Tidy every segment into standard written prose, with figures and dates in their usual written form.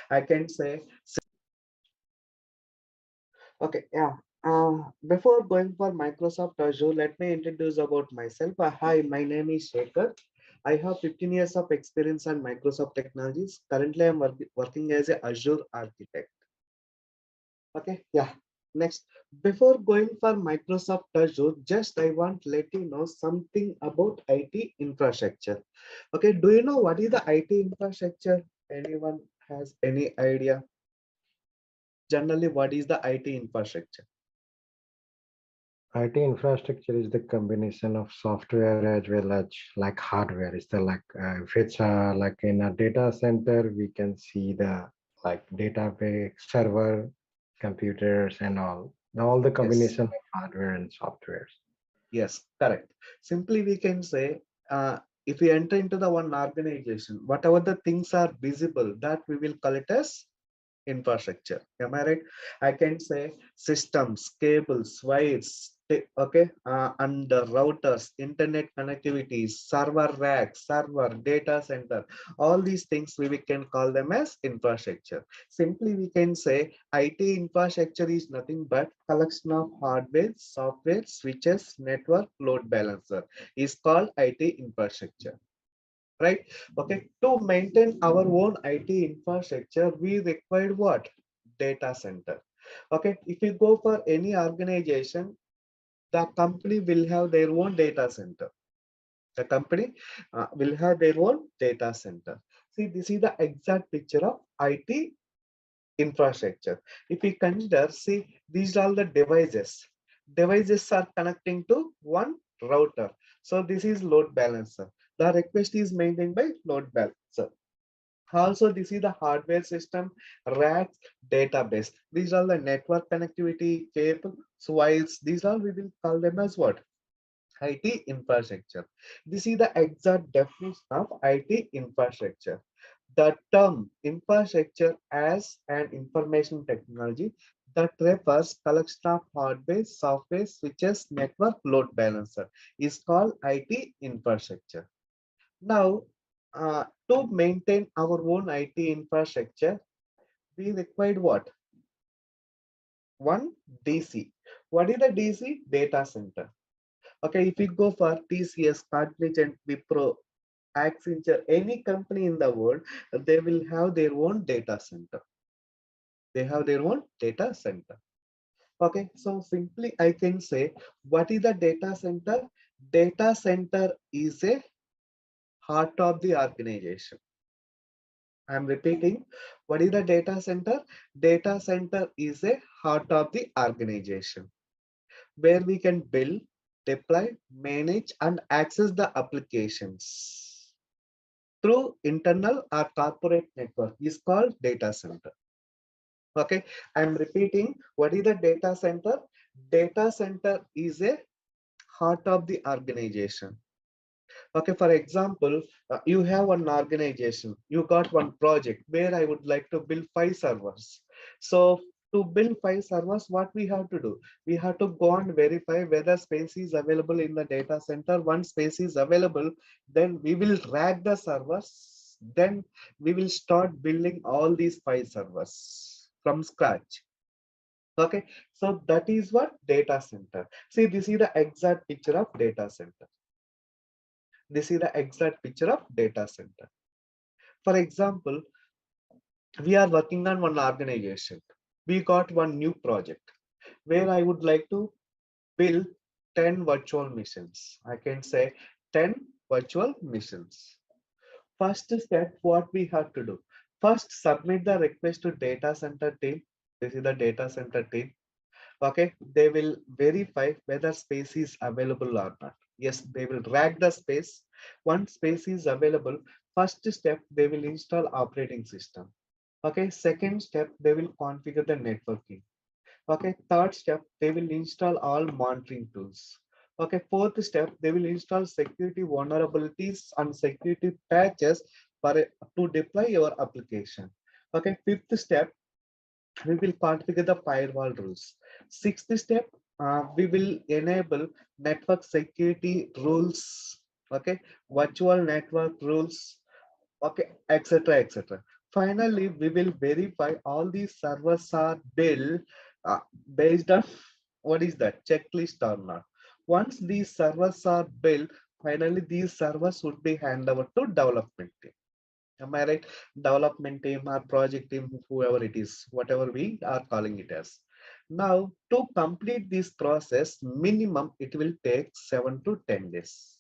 I can say, okay, yeah. Before going for Microsoft Azure, let me introduce about myself. Hi, my name is Sekhar. I have 15 years of experience on Microsoft technologies. Currently, I'm working as a Azure architect. Okay, yeah. Next, before going for Microsoft Azure, just I want to let you know something about IT infrastructure. Okay, do you know what is the IT infrastructure? Anyone has any idea? Generally, what is the IT infrastructure? IT infrastructure is the combination of software as well as like hardware. It's the like if it's like in a data center, we can see the like database, server, computers, and all the Yes. combination of hardware and software. Yes, correct. Simply, we can say if we enter into the one organization, whatever the things are visible, that we will call it as infrastructure. Am I right? I can say systems, cables, wires, okay, and the routers, internet connectivity, server rack, server, data center, all these things we can call them as infrastructure. Simply, we can say IT infrastructure is nothing but collection of hardware, software, switches, network, load balancer is called IT infrastructure, right? Okay, to maintain our own IT infrastructure, we require what? Data center. Okay, if you go for any organization, the company will have their own data center. The company will have their own data center. See, this is the exact picture of IT infrastructure. If we consider, see, these are the devices. Devices are connecting to one router. So this is load balancer. The request is maintained by load balancer. Also, this is the hardware system, racks, database. These are the network connectivity, cable, switches. These all we will call them as what? IT infrastructure. This is the exact definition of IT infrastructure. The term infrastructure as an information technology that refers collection of hardware, software, switches, network, load balancer is called IT infrastructure. Now, to maintain our own IT infrastructure, we required what? One DC. What is the DC? Data center. Okay, if you go for TCS, Cognizant, Wipro, Accenture, any company in the world, they will have their own data center. They have their own data center. Okay, so simply I can say, what is the data center? Data center is a heart of the organization. I'm repeating, what is the data center? Data center is a heart of the organization where we can build, deploy, manage, and access the applications through internal or corporate network is called data center. Okay, I'm repeating, what is the data center? Data center is a heart of the organization. Okay, for example, you have an organization, you got one project where I would like to build 5 servers. So to build 5 servers, what we have to do? We have to go and verify whether space is available in the data center. Once space is available, then we will rack the servers. Then we will start building all these 5 servers from scratch. Okay, so that is what data center. See, this is the exact picture of data center. This is the exact picture of data center. For example, we are working on one organization. We got one new project where I would like to build 10 virtual missions. I can say 10 virtual missions. First step, what we have to do? First, submit the request to data center team. This is the data center team. Okay, they will verify whether space is available or not. Yes, they will rack the space. Once space is available, first step, they will install operating system. Okay, second step, they will configure the networking. Okay, third step, they will install all monitoring tools. Okay, fourth step, they will install security vulnerabilities and security patches to deploy your application. Okay, fifth step, we will configure the firewall rules. Sixth step, we will enable network security rules, okay, virtual network rules, okay, etc., etc. Finally, we will verify all these servers are built uh, based on what is that checklist or not. Once these servers are built, finally these servers would be handed over to development team. Am I right? Development team or project team, whoever it is, whatever we are calling it as. Now, to complete this process, minimum it will take 7 to 10 days.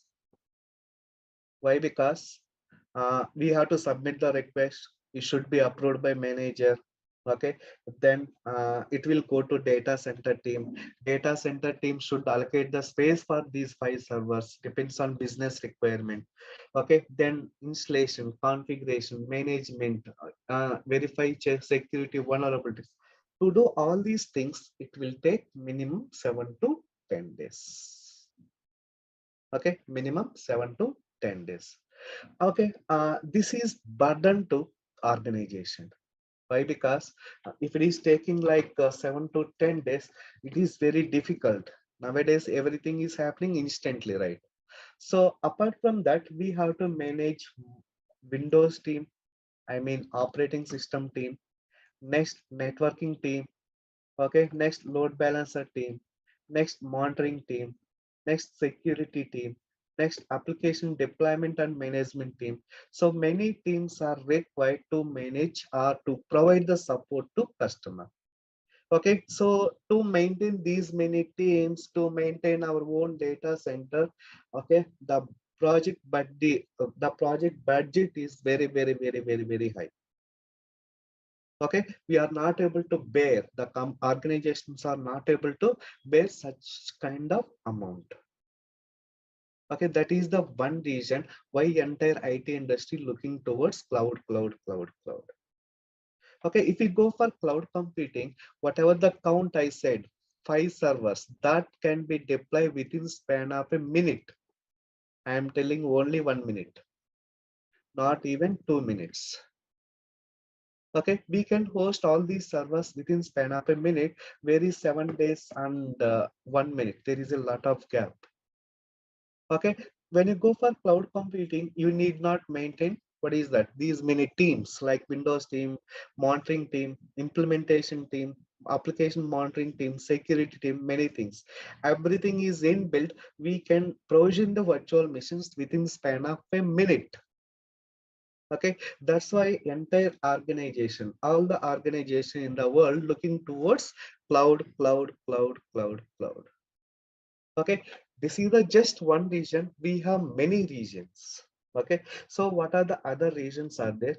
Why? Because we have to submit the request. It should be approved by manager. Okay, then it will go to data center team. Data center team should allocate the space for these 5 servers, depends on business requirement. Okay, then installation, configuration, management, verify, check security, vulnerabilities. To do all these things, it will take minimum 7 to 10 days. Okay, minimum 7 to 10 days. Okay, this is burden to organization. Why? Because if it is taking like 7 to 10 days, it is very difficult. Nowadays, everything is happening instantly, right? So apart from that, we have to manage Windows team, I mean operating system team, next networking team, okay, next load balancer team, next monitoring team, next security team, next application deployment and management team. So many teams are required to manage or to provide the support to customer. Okay, so to maintain these many teams, to maintain our own data center, okay, the project budget is very high. Okay, we are not able to bear, the organizations are not able to bear such kind of amount. Okay, that is the one reason why entire IT industry looking towards cloud. Okay, if we go for cloud computing, whatever the count I said, 5 servers that can be deployed within span of a minute. I am telling only 1 minute, not even 2 minutes. Okay, we can host all these servers within span of a minute. Where is 7 days and 1 minute? There is a lot of gap. Okay, when you go for cloud computing, you need not maintain what is that? These many teams like Windows team, monitoring team, implementation team, application monitoring team, security team, many things. Everything is inbuilt. We can provision the virtual machines within span of a minute. Okay, that's why entire organization, all the organization in the world looking towards cloud. Okay, this is the just one region. We have many regions. Okay, so what are the other regions are there?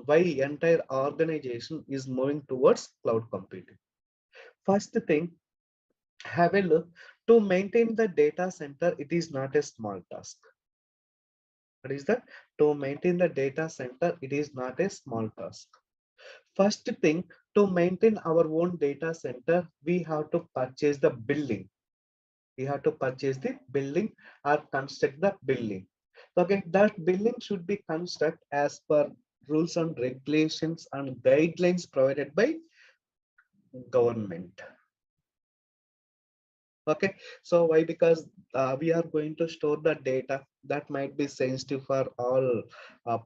Why entire organization is moving towards cloud computing? First thing, have a look. To maintain the data center, it is not a small task. What is that? To maintain the data center, it is not a small task. First thing, to maintain our own data center, we have to purchase the building. We have to purchase the building or construct the building. Okay, that building should be constructed as per rules and regulations and guidelines provided by government. Okay, so why? Because we are going to store the data that might be sensitive for all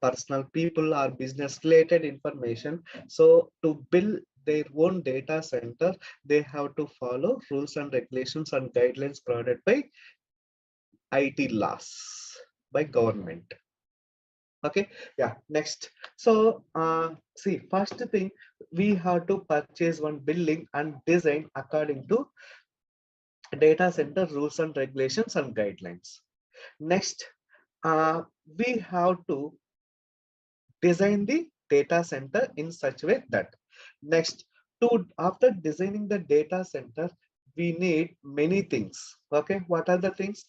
personal people or business related information. So to build their own data center, they have to follow rules and regulations and guidelines provided by IT laws, by government. Okay, yeah, next. So see, first thing, we have to purchase one building and design according to data center rules and regulations and guidelines. Next, we have to design the data center in such a way that, next, to after designing the data center, we need many things. Okay, what are the things?